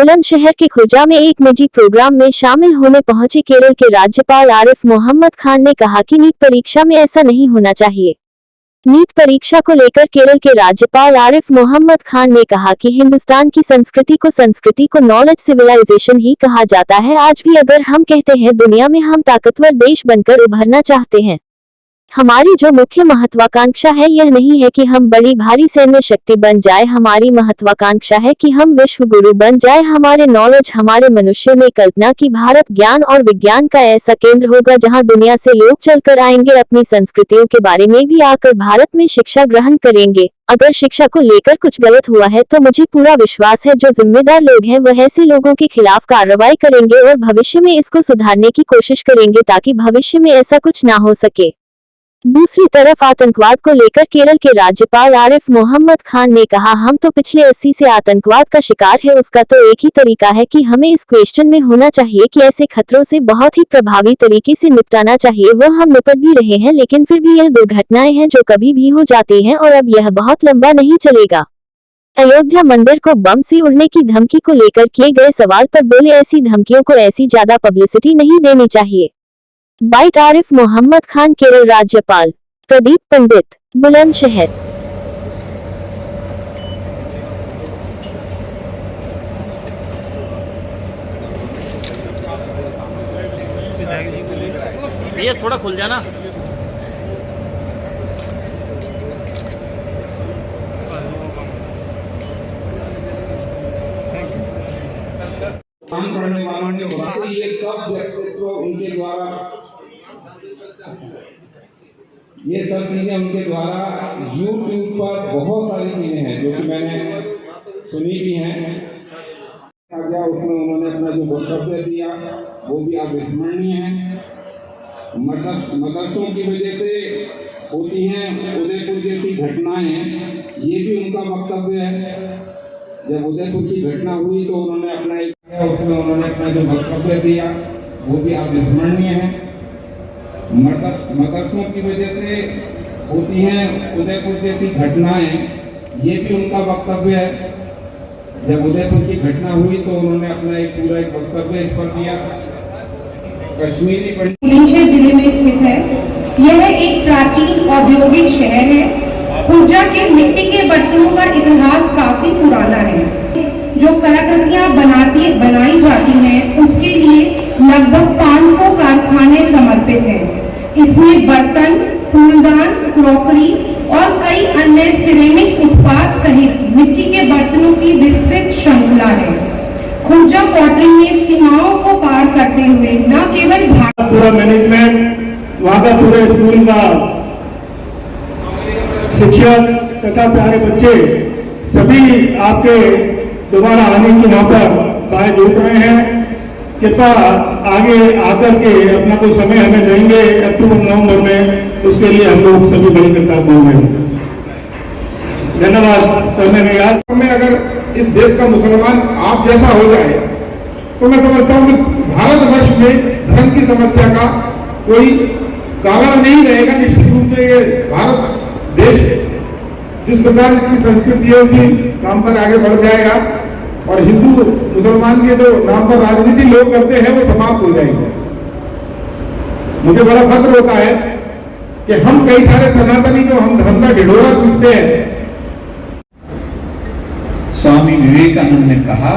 बुलंदशहर के खुर्जा में एक निजी प्रोग्राम में शामिल होने पहुंचे केरल के राज्यपाल आरिफ मोहम्मद खान ने कहा कि नीट परीक्षा में ऐसा नहीं होना चाहिए। नीट परीक्षा को लेकर केरल के राज्यपाल आरिफ मोहम्मद खान ने कहा कि हिंदुस्तान की संस्कृति को नॉलेज सिविलाइजेशन ही कहा जाता है। आज भी अगर हम कहते हैं दुनिया में हम ताकतवर देश बनकर उभरना चाहते हैं, हमारी जो मुख्य महत्वाकांक्षा है यह नहीं है कि हम बड़ी भारी सैन्य शक्ति बन जाए, हमारी महत्वाकांक्षा है कि हम विश्व गुरु बन जाए। हमारे नॉलेज, हमारे मनुष्यों ने कल्पना की भारत ज्ञान और विज्ञान का ऐसा केंद्र होगा जहां दुनिया से लोग चलकर आएंगे, अपनी संस्कृतियों के बारे में भी आकर भारत में शिक्षा ग्रहण करेंगे। अगर शिक्षा को लेकर कुछ गलत हुआ है तो मुझे पूरा विश्वास है जो जिम्मेदार लोग हैं वह ऐसे लोगों के खिलाफ कार्रवाई करेंगे और भविष्य में इसको सुधारने की कोशिश करेंगे ताकि भविष्य में ऐसा कुछ ना हो सके। दूसरी तरफ आतंकवाद को लेकर केरल के राज्यपाल आरिफ मोहम्मद खान ने कहा, हम तो पिछले 80 से आतंकवाद का शिकार है। उसका तो एक ही तरीका है कि हमें इस क्वेश्चन में होना चाहिए कि ऐसे खतरों से बहुत ही प्रभावी तरीके से निपटाना चाहिए। वह हम निपट भी रहे हैं, लेकिन फिर भी यह दुर्घटनाएं हैं जो कभी भी हो जाती हैं और अब यह बहुत लंबा नहीं चलेगा। अयोध्या मंदिर को बम से उड़ने की धमकी को लेकर किए गए सवाल पर बोले, ऐसी धमकियों को ऐसी ज्यादा पब्लिसिटी नहीं देनी चाहिए। बाइट आरिफ मोहम्मद खान, केरल राज्यपाल। प्रदीप पंडित, बुलंदशहर। ये थोड़ा खुल जाना। काम करने वालों ने ये सब व्यक्तित्व उनके द्वारा, ये सब चीजें उनके द्वारा YouTube पर बहुत सारी चीजें हैं जो कि मैंने सुनी भी हैं। क्या उसमें उन्होंने अपना जो वक्तव्य दिया वो भी अविस्मरणीय है। मदरसों की वजह से होती हैं उदयपुर जैसी घटनाएं, ये भी उनका वक्तव्य है। जब उदयपुर की घटना हुई तो उन्होंने अपना जो वक्तव्य दिया वो भी अविस्मरणीय है। मदरसों की वजह से होती हैं उदयपुर जैसी घटनाएं, ये भी उनका वक्तव्य है। जब उदयपुर की घटना हुई तो उन्होंने अपना पूरा एक वक्तव्य इस पर दिया। कश्मीरी बुलंदशहर जिले में स्थित है। यह एक प्राचीन औद्योगिक शहर है। खुर्जा के मिट्टी के बर्तनों का इतिहास काफी पुराना है। जो कलाकृतियां बनाई जाती हैं उसके लिए लगभग 500 कारखाने समर्पित हैं। इसमें बर्तन, फूलदान, क्रॉकरी और कई अन्य सिरेमिक उत्पाद सहित मिट्टी के बर्तनों की विस्तृत श्रृंखला है। खुर्जा पॉटरी में सीमाओं को पार करते हुए न केवल पूरा मैनेजमेंट, वहाँ का पूरे स्कूल का शिक्षक तथा प्यारे बच्चे सभी आपके दोबारा आने की वहाँ पर बाएं जुट रहे हैं। कृपया आगे आकर के अपना कोई समय हमें देंगे अक्टूबर नवंबर में, उसके लिए हम लोग सभी बड़ी कतार में धन्यवाद। समय में याद में अगर इस देश का मुसलमान आप जैसा हो जाए तो मैं समझता हूँ कि भारतवर्ष में धर्म की समस्या का कोई कारण नहीं रहेगा। निश्चित रूप से ये भारत देश जिस प्रकार इसकी संस्कृति है उसी काम पर आगे बढ़ जाएगा और हिंदू मुसलमान के जो नाम पर राजनीति लोग करते हैं वो समाप्त हो जाएंगे। मुझे बड़ा फख्र होता है कि हम कई सारे सनातनी जो हम धर्म का ढिढोरा पीटते हैं। स्वामी विवेकानंद ने कहा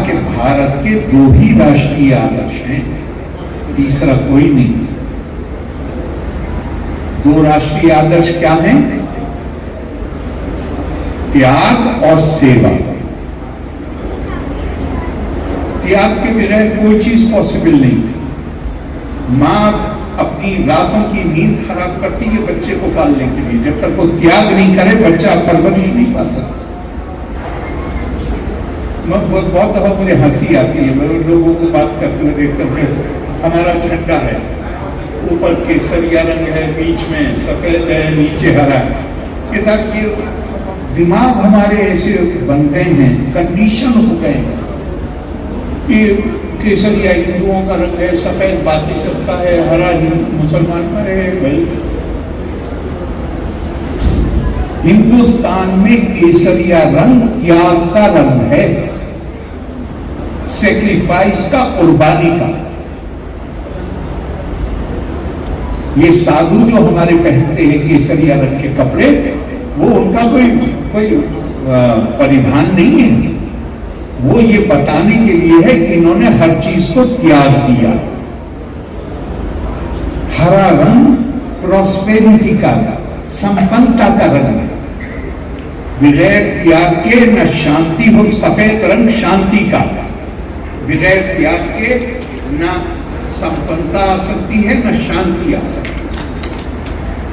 कि भारत के 2 ही राष्ट्रीय आदर्श हैं, तीसरा कोई नहीं। 2 राष्ट्रीय आदर्श क्या हैं? त्याग और सेवा। त्याग के बिना कोई चीज पॉसिबल नहीं। मां अपनी रातों की नींद खराब करती है बच्चे को पालने के लिए, जब तक वो त्याग नहीं करे बच्चा परवरिश नहीं पा सकता। बहुत दफा मुझे हंसी आती है, मैं लोगों को बात करते हुए देखता हूँ। हमारा झंडा है, ऊपर केसरिया रंग है, बीच में सफेद है, नीचे हरा है। ये दिमाग हमारे ऐसे बन गए हैं, कंडीशन हो गए हैं कि केसरिया हिंदुओं का रंग है, सफेद बाकी सबका है, हरा मुसलमान का है। भाई हिंदुस्तान में केसरिया रंग त्याग का रंग है। सेक्रीफाइस का, कुर्बानी का। ये साधु जो हमारे पहनते हैं केसरिया रंग के कपड़े, वो उनका कोई परिधान नहीं है। वो ये बताने के लिए है कि इन्होंने हर चीज को त्याग दिया। हरा रंग प्रॉस्पेरिटी का, संपन्नता का रंग है। विलय त्याग के न शांति हो, सफेद रंग शांति का। विलय त्याग के न संपन्नता आ सकती है, न शांति आ सकती है।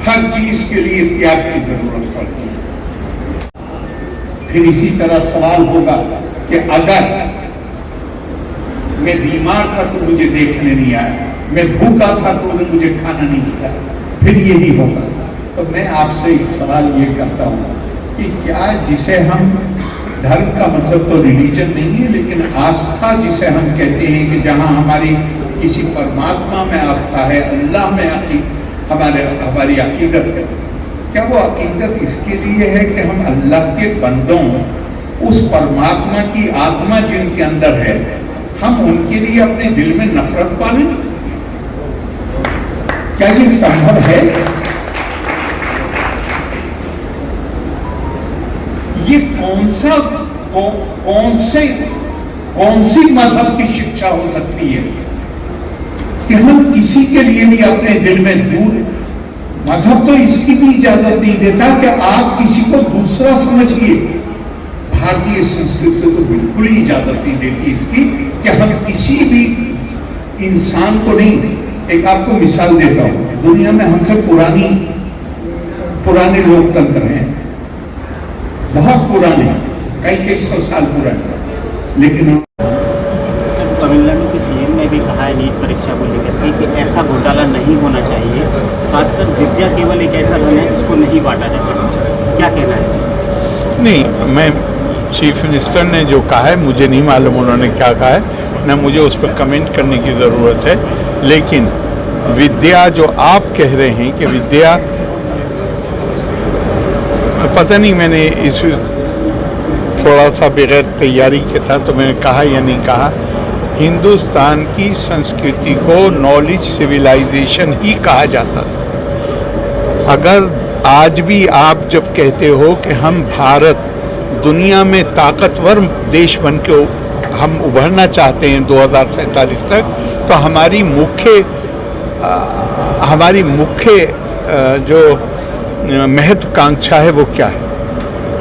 हर चीज के लिए त्याग की जरूरत पड़ती है। फिर इसी तरह सवाल होगा कि अगर मैं बीमार था तो मुझे देखने नहीं आया, मैं भूखा था तो मुझे खाना नहीं दिया, फिर यही होगा। तो मैं आपसे एक सवाल ये करता हूं कि क्या जिसे हम धर्म का मतलब तो रिलीजन नहीं है, लेकिन आस्था जिसे हम कहते हैं कि जहां हमारी किसी परमात्मा में आस्था है, अल्लाह में हमारी अकीदत है, क्या वो अकीदत इसके लिए है कि हम अल्लाह के बंदों, उस परमात्मा की आत्मा जिनके अंदर है, हम उनके लिए अपने दिल में नफरत पालें? क्या ये संभव है? ये कौन सी मजहब की शिक्षा हो सकती है कि हम किसी के लिए भी अपने दिल में दूर? मजहब तो इसकी भी इजाजत नहीं देता कि आप किसी को दूसरा समझिए। भारतीय संस्कृति तो बिल्कुल ही इजाजत नहीं देती इसकी कि हम किसी भी इंसान को नहीं। एक आपको मिसाल देता हूं, दुनिया में हमसे पुराने लोकतंत्र हैं, बहुत पुराने, कई सौ साल पुराने, लेकिन तमिलनाडु के सीएम ने भी कहा है नीट परीक्षा को लेकर के कि ऐसा घोटाला नहीं होना चाहिए। खासकर विद्या केवल एक ऐसा धन है जिसको नहीं बांटा जा सकता। क्या कहना है सर? नहीं, मैं चीफ मिनिस्टर ने जो कहा है मुझे नहीं मालूम उन्होंने क्या कहा है, न मुझे उस पर कमेंट करने की ज़रूरत है। लेकिन विद्या जो आप कह रहे हैं कि विद्या, पता नहीं मैंने इस थोड़ा सा बगैर तैयारी के था तो मैंने कहा या नहीं कहा, हिंदुस्तान की संस्कृति को नॉलेज सिविलाइजेशन ही कहा जाता था। अगर आज भी आप जब कहते हो कि हम भारत दुनिया में ताकतवर देश बन के हम उभरना चाहते हैं 2047 तक, तो हमारी मुख्य जो महत्वाकांक्षा है वो क्या है?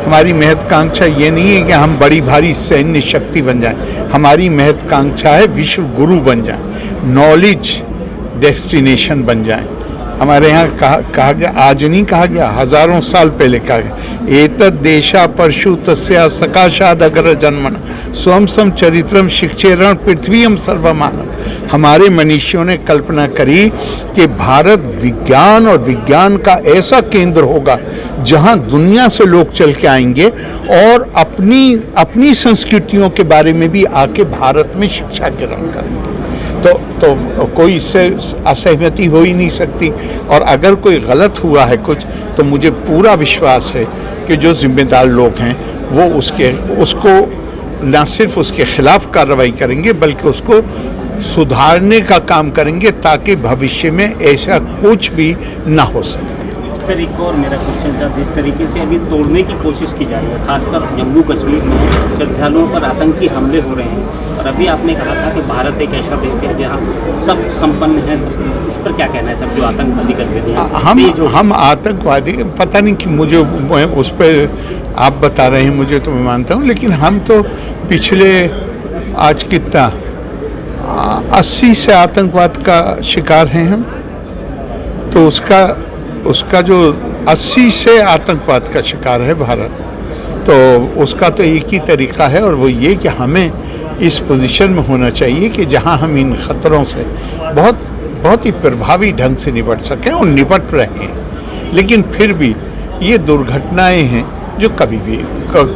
हमारी महत्वाकांक्षा ये नहीं है कि हम बड़ी भारी सैन्य शक्ति बन जाएं, हमारी महत्वाकांक्षा है विश्व गुरु बन जाएं, नॉलेज डेस्टिनेशन बन जाएं। हमारे यहाँ कहा गया, आज नहीं कहा गया, हजारों साल पहले कहा गया, एतद् देशा परशु तस्या सकाशाद अगर जन्मन स्वम सम चरित्रम शिक्षेरण पृथ्वीयम सर्वमानव। हमारे मनीषियों ने कल्पना करी कि भारत विज्ञान और विज्ञान का ऐसा केंद्र होगा जहां दुनिया से लोग चल के आएंगे और अपनी संस्कृतियों के बारे में भी आके भारत में शिक्षा ग्रहण करेंगे। तो कोई इससे असहमति हो ही नहीं सकती। और अगर कोई गलत हुआ है कुछ, तो मुझे पूरा विश्वास है कि जो जिम्मेदार लोग हैं वो उसको न सिर्फ उसके खिलाफ कार्रवाई करेंगे बल्कि उसको सुधारने का काम करेंगे ताकि भविष्य में ऐसा कुछ भी ना हो सके। सर, एक और मेरा क्वेश्चन था, जिस तरीके से अभी तोड़ने की कोशिश की जा रही है, खासकर जम्मू कश्मीर में श्रद्धालुओं पर आतंकी हमले हो रहे हैं, और अभी आपने कहा था कि भारत एक ऐसा देश है जहां सब संपन्न है। सब इस पर क्या कहना है सर, जो आतंकवादी गतिविधियां हम आतंकवादी, पता नहीं कि मुझे उस पर आप बता रहे हैं, मुझे तो मैं मानता हूँ, लेकिन हम तो पिछले आज कितना 80 से आतंकवाद का शिकार हैं हम। तो उसका जो 80 से आतंकवाद का शिकार है भारत, तो उसका तो एक ही तरीका है और वो ये कि हमें इस पोजीशन में होना चाहिए कि जहां हम इन खतरों से बहुत ही प्रभावी ढंग से निपट सकें और निपट रहे हैं। लेकिन फिर भी ये दुर्घटनाएं हैं जो कभी भी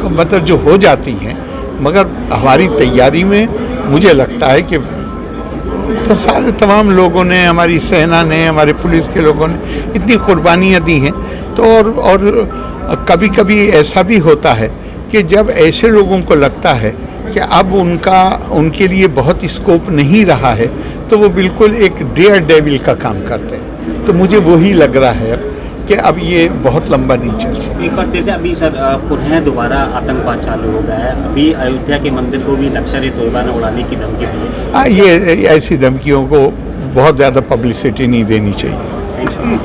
मतलब जो हो जाती हैं, मगर हमारी तैयारी में मुझे लगता है कि तो तमाम लोगों ने, हमारी सेना ने, हमारे पुलिस के लोगों ने इतनी कुर्बानियाँ दी हैं। तो और कभी कभी ऐसा भी होता है कि जब ऐसे लोगों को लगता है कि अब उनके लिए बहुत स्कोप नहीं रहा है, तो वो बिल्कुल एक डेयर डेविल का काम करते हैं। तो मुझे वही लग रहा है कि अब ये बहुत लंबा नहीं चल सकता। एक बार जैसे अभी सर पुनः दोबारा आतंकवाद चालू हो गया है, अभी अयोध्या के मंदिर को भी लश्कर-ए-तोयबा ने उड़ाने की धमकी दी है। ये ऐसी धमकियों को बहुत ज़्यादा पब्लिसिटी नहीं देनी चाहिए। Thank you.